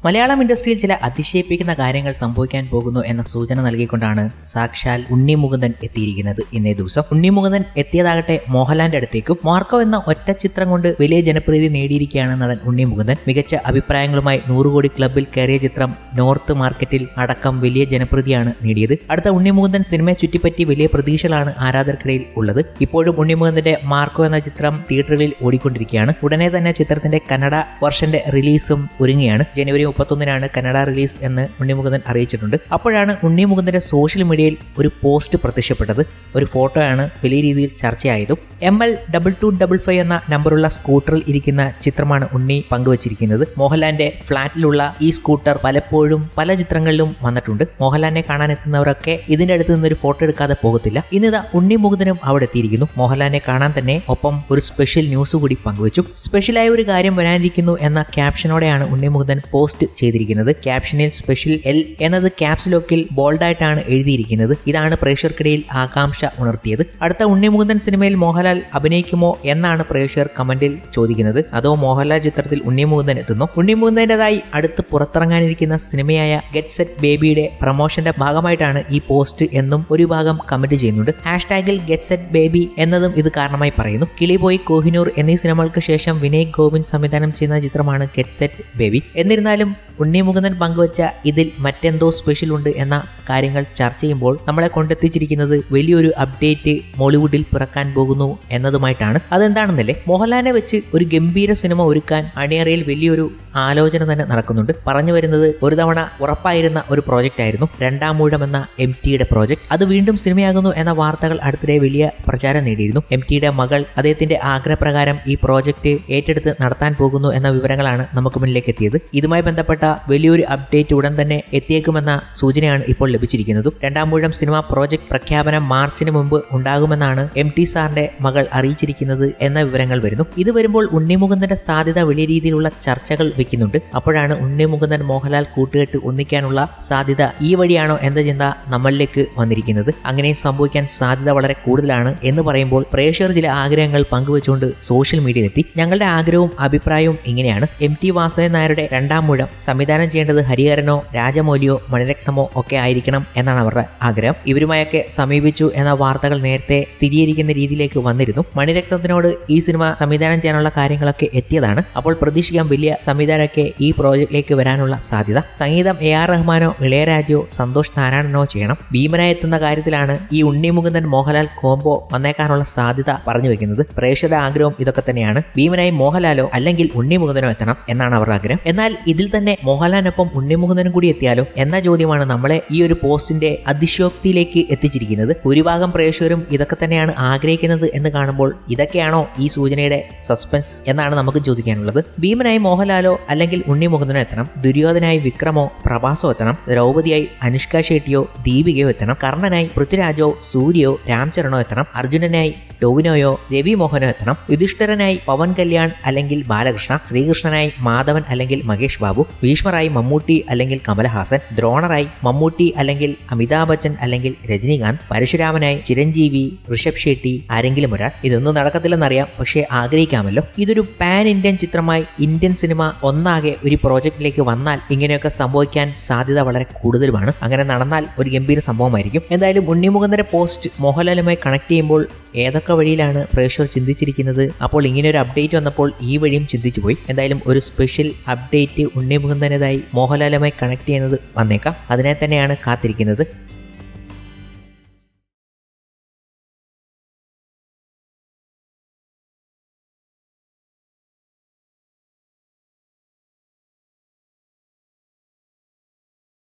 മലയാളം ഇൻഡസ്ട്രിയിൽ ചില അതിശയിപ്പിക്കുന്ന കാര്യങ്ങൾ സംഭവിക്കാൻ പോകുന്നു എന്ന സൂചന നൽകിക്കൊണ്ടാണ് സാക്ഷാൽ ഉണ്ണി മുകുന്ദൻ എത്തിയിരിക്കുന്നത്. ഇന്നേ ദിവസം ഉണ്ണി മുകുന്ദൻ എത്തിയതാകട്ടെ മോഹൻലാലിന്റെ അടുത്തേക്കും. മാർക്കോ എന്ന ഒറ്റ ചിത്രം കൊണ്ട് വലിയ ജനപ്രീതി നേടിയിരിക്കുകയാണ് നടൻ ഉണ്ണി മുകുന്ദൻ. മികച്ച അഭിപ്രായങ്ങളുമായി 100 കോടി ക്ലബിൽ കയറിയ ചിത്രം നോർത്ത് മാർക്കറ്റിൽ അടക്കം വലിയ ജനപ്രീതിയാണ് നേടിയത്. അടുത്ത ഉണ്ണി മുകുന്ദൻ സിനിമയെ ചുറ്റിപ്പറ്റി വലിയ പ്രതീക്ഷകളാണ് ആരാധകർക്കിടയിൽ ഉള്ളത്. ഇപ്പോഴും ഉണ്ണി മുകുന്ദന്റെ മാർക്കോ എന്ന ചിത്രം തിയേറ്ററുകളിൽ ഓടിക്കൊണ്ടിരിക്കുകയാണ്. ഉടനെ തന്നെ ചിത്രത്തിന്റെ കന്നഡ വെർഷന്റെ റിലീസും ഒരുങ്ങുകയാണ്. ജനുവരി 31 കന്നഡ റിലീസ് എന്ന് ഉണ്ണി മുകുന്ദൻ അറിയിച്ചിട്ടുണ്ട്. അപ്പോഴാണ് ഉണ്ണി മുകുന്ദന്റെ സോഷ്യൽ മീഡിയയിൽ ഒരു പോസ്റ്റ് പ്രത്യക്ഷപ്പെട്ടത്. ഒരു ഫോട്ടോയാണ് വലിയ രീതിയിൽ ചർച്ചയായതും. ML2255 എന്ന നമ്പറുള്ള സ്കൂട്ടറിൽ ഇരിക്കുന്ന ചിത്രമാണ് ഉണ്ണി പങ്കുവച്ചിരിക്കുന്നത്. മോഹൻലാലിന്റെ ഫ്ളാറ്റിലുള്ള ഈ സ്കൂട്ടർ പലപ്പോഴും പല ചിത്രങ്ങളിലും വന്നിട്ടുണ്ട്. മോഹൻലാലിനെ കാണാൻ എത്തുന്നവരൊക്കെ ഇതിന്റെ അടുത്ത് നിന്നൊരു ഫോട്ടോ എടുക്കാതെ പോകത്തില്ല. ഇന്നിതാ ഉണ്ണി മുകുന്ദനും അവിടെ എത്തിയിരിക്കുന്നു. മോഹൻലാലിനെ കാണാൻ തന്നെ ഒപ്പം ഒരു സ്പെഷ്യൽ ന്യൂസ് കൂടി പങ്കുവച്ചു. സ്പെഷ്യലായ ഒരു കാര്യം വരാനിരിക്കുന്നു എന്ന ക്യാപ്ഷനോടെയാണ് ഉണ്ണി മുകുന്ദൻ പോസ്റ്റ് ചെയ്തിരിക്കുന്നത്. ക്യാപ്ഷനിൽ സ്പെഷ്യൽ L എന്നത് ക്യാപ്സ് ലോക്കിൽ ബോൾഡായിട്ടാണ് എഴുതിയിരിക്കുന്നത്. ഇതാണ് പ്രേക്ഷകർക്കിടയിൽ ആകാംക്ഷ ഉണർത്തിയത്. അടുത്ത ഉണ്ണി മുകുന്ദൻ സിനിമയിൽ മോഹൻലാൽ അഭിനയിക്കുമോ എന്നാണ് പ്രേക്ഷകർ കമന്റിൽ ചോദിക്കുന്നത്. അതോ മോഹൻലാൽ ചിത്രത്തിൽ ഉണ്ണി മുകുന്ദൻ എത്തുന്നു? ഉണ്ണി മുകുന്ദന്റേതായി അടുത്ത് പുറത്തിറങ്ങാനിരിക്കുന്ന സിനിമയായ ഗെറ്റ് സെറ്റ് ബേബിയുടെ പ്രമോഷന്റെ ഭാഗമായിട്ടാണ് ഈ പോസ്റ്റ് എന്നും ഒരു ഭാഗം കമന്റ് ചെയ്യുന്നുണ്ട്. ഹാഷ്ടാഗിൽ ഗെറ്റ് സെറ്റ് ബേബി എന്നതും ഇത് കാരണമായി പറയുന്നു. കിളിബോയ്, കോഹിനൂർ എന്നീ സിനിമകൾക്ക് ശേഷം വിനയ് ഗോവിന്ദ് സംവിധാനം ചെയ്യുന്ന ചിത്രമാണ് ഗെറ്റ് സെറ്റ് ബേബി. എന്നിരുന്നാലും ഉണ്ണി മുകുന്ദൻ പങ്കുവച്ച ഇതിൽ മറ്റെന്തോ സ്പെഷ്യൽ ഉണ്ട് എന്ന കാര്യങ്ങൾ ചർച്ച ചെയ്യുമ്പോൾ നമ്മളെ കൊണ്ടെത്തിച്ചിരിക്കുന്നത് വലിയൊരു അപ്ഡേറ്റ് മോളിവുഡിൽ പിറക്കാൻ പോകുന്നു എന്നതുമായിട്ടാണ്. അതെന്താണെന്നല്ലേ, മോഹൻലാലിനെ വെച്ച് ഒരു ഗംഭീര സിനിമ ഒരുക്കാൻ അണിയറയിൽ വലിയൊരു ആലോചന തന്നെ നടക്കുന്നുണ്ട്. പറഞ്ഞു വരുന്നത് ഒരു തവണ ഉറപ്പായിരുന്ന ഒരു പ്രോജക്റ്റ് ആയിരുന്നു രണ്ടാം മൂഴം എന്ന MTയുടെ പ്രോജക്റ്റ്. അത് വീണ്ടും സിനിമയാകുന്നു എന്ന വാർത്തകൾ അടുത്തിടെ വലിയ പ്രചാരം നേടിയിരുന്നു. MTയുടെ മകൾ അദ്ദേഹത്തിന്റെ ആഗ്രഹപ്രകാരം ഈ പ്രോജക്റ്റ് ഏറ്റെടുത്ത് നടത്താൻ പോകുന്നു എന്ന വിവരങ്ങളാണ് നമുക്ക് മുന്നിലേക്ക് എത്തിയത്. ഇതുമായി ബന്ധപ്പെട്ട വലിയൊരു അപ്ഡേറ്റ് ഉടൻ തന്നെ എത്തിയേക്കുമെന്ന സൂചനയാണ് ഇപ്പോൾ ലഭിച്ചിരിക്കുന്നതും. രണ്ടാം മൂഴം സിനിമ പ്രോജക്ട് പ്രഖ്യാപനം മാർച്ചിന് മുമ്പ് ഉണ്ടാകുമെന്നാണ് MT സാറിന്റെ മകൾ അറിയിച്ചിരിക്കുന്നത് എന്ന വിവരങ്ങൾ വരുന്നു. ഇത് വരുമ്പോൾ ഉണ്ണി മുകുന്ദന്റെ സാധ്യത വലിയ രീതിയിലുള്ള ചർച്ചകൾ വെക്കുന്നുണ്ട്. അപ്പോഴാണ് ഉണ്ണി മുകുന്ദൻ മോഹൻലാൽ കൂട്ടുകെട്ട് ഒന്നിക്കാനുള്ള സാധ്യത ഈ വഴിയാണോ എന്ന ചിന്ത നമ്മളിലേക്ക് വന്നിരിക്കുന്നത്. അങ്ങനെ സംഭവിക്കാൻ സാധ്യത വളരെ കൂടുതലാണ് എന്ന് പറയുമ്പോൾ പ്രേക്ഷകർ ചില ആഗ്രഹങ്ങൾ പങ്കുവെച്ചുകൊണ്ട് സോഷ്യൽ മീഡിയയിലെത്തി. ഞങ്ങളുടെ ആഗ്രഹവും അഭിപ്രായവും ഇങ്ങനെയാണ്: MT വാസുദേവൻ നായരുടെ രണ്ടാം മൂഴം സംവിധാനം ചെയ്യേണ്ടത് ഹരിഹരനോ രാജമൗലിയോ മണിരത്നമോ ഒക്കെ ആയിരിക്കണം എന്നാണ് അവരുടെ ആഗ്രഹം. ഇവരുമായൊക്കെ സമീപിച്ചു എന്ന വാർത്തകൾ നേരത്തെ സ്ഥിരീകരിക്കുന്ന രീതിയിലേക്ക് വന്നിരുന്നു. മണിരത്നത്തിനോട് ഈ സിനിമ സംവിധാനം ചെയ്യാനുള്ള കാര്യങ്ങളൊക്കെ എത്തിയതാണ്. അപ്പോൾ പ്രതീക്ഷിക്കാം വലിയ സംവിധാനമൊക്കെ ഈ പ്രോജക്റ്റിലേക്ക് വരാനുള്ള സാധ്യത. സംഗീതം AR റഹ്മാനോ ഇളയരാജയോ സന്തോഷ് നാരായണനോ ചെയ്യണം. ഭീമനായി എത്തുന്ന കാര്യത്തിലാണ് ഈ ഉണ്ണി മുകുന്ദൻ മോഹൻലാൽ കോംബോ വന്നേക്കാനുള്ള സാധ്യത പറഞ്ഞു വെക്കുന്നത്. പ്രേക്ഷകരുടെ ആഗ്രഹം ഇതൊക്കെ തന്നെയാണ്. ഭീമനായി മോഹൻലാലോ അല്ലെങ്കിൽ ഉണ്ണി മുകുന്ദനോ എത്തണം എന്നാണ് അവരുടെ ആഗ്രഹം. എന്നാൽ ഇതിൽ തന്നെ മോഹൻലാലിനൊപ്പം ഉണ്ണി മുകുന്ദനും കൂടി എത്തിയാലോ എന്ന ചോദ്യമാണ് നമ്മളെ ഈ ഒരു പോസ്റ്റിന്റെ അതിശയോക്തിയിലേക്ക് എത്തിച്ചിരിക്കുന്നത്. ഭൂരിഭാഗം പ്രേക്ഷകരും ഇതൊക്കെ തന്നെയാണ് ആഗ്രഹിക്കുന്നത് എന്ന് കാണുമ്പോൾ ഇതൊക്കെയാണോ ഈ സൂചനയുടെ സസ്പെൻസ് എന്നാണ് നമുക്ക് ചോദിക്കാനുള്ളത്. ഭീമനായി മോഹൻലാലോ അല്ലെങ്കിൽ ഉണ്ണി മുകുന്ദനോ എത്തണം. ദുര്യോധനായി വിക്രമോ പ്രഭാസോ എത്തണം. ദ്രൗപദിയായി അനുഷ്ക ഷെട്ടിയോ ദീപികയോ എത്തണം. കർണനായി പൃഥ്വിരാജോ സൂര്യയോ രാംചരണോ എത്തണം. അർജുനനായി ടോവിനോയോ രവി മോഹനോ എത്തണം. യുധിഷ്ഠിരനായി പവൻ കല്യാൺ അല്ലെങ്കിൽ ബാലകൃഷ്ണ. ശ്രീകൃഷ്ണനായി മാധവൻ അല്ലെങ്കിൽ മഹേഷ് ബാബു. ഭീഷ്മറായി മമ്മൂട്ടി അല്ലെങ്കിൽ കമലഹാസൻ. ദ്രോണറായി മമ്മൂട്ടി അല്ലെങ്കിൽ അമിതാഭ് ബച്ചൻ അല്ലെങ്കിൽ രജനീകാന്ത്. പരശുരാമനായി ചിരഞ്ജീവി, ഋഷഭ് ഷെട്ടി, ആരെങ്കിലും ഒരാൾ. ഇതൊന്നും നടക്കത്തില്ലെന്നറിയാം, പക്ഷേ ആഗ്രഹിക്കാമല്ലോ. ഇതൊരു പാൻ ഇന്ത്യൻ ചിത്രമായി ഇന്ത്യൻ സിനിമ ഒന്നാകെ ഒരു പ്രോജക്റ്റിലേക്ക് വന്നാൽ ഇങ്ങനെയൊക്കെ സംഭവിക്കാൻ സാധ്യത വളരെ കൂടുതലുമാണ്. അങ്ങനെ നടന്നാൽ ഒരു ഗംഭീര സംഭവമായിരിക്കും. എന്തായാലും ഉണ്ണി മുകുന്ദന്റെ പോസ്റ്റ് മോഹൻലാലുമായി കണക്ട് ചെയ്യുമ്പോൾ ഏതൊക്കെ വഴിയിലാണ് പ്രേക്ഷകർ ചിന്തിച്ചിരിക്കുന്നത്. അപ്പോൾ ഇങ്ങനെ ഒരു അപ്ഡേറ്റ് വന്നപ്പോൾ ഈ വഴിയും ചിന്തിച്ചു പോയി. എന്തായാലും ഒരു സ്പെഷ്യൽ അപ്ഡേറ്റ് ഉണ്ണി മുകുന്ദൻ്റെതായി മോഹൻലാലുമായി കണക്ട് ചെയ്യുന്നത് വന്നേക്കാം. അതിനെ തന്നെയാണ് കാത്തിരിക്കുന്നത്.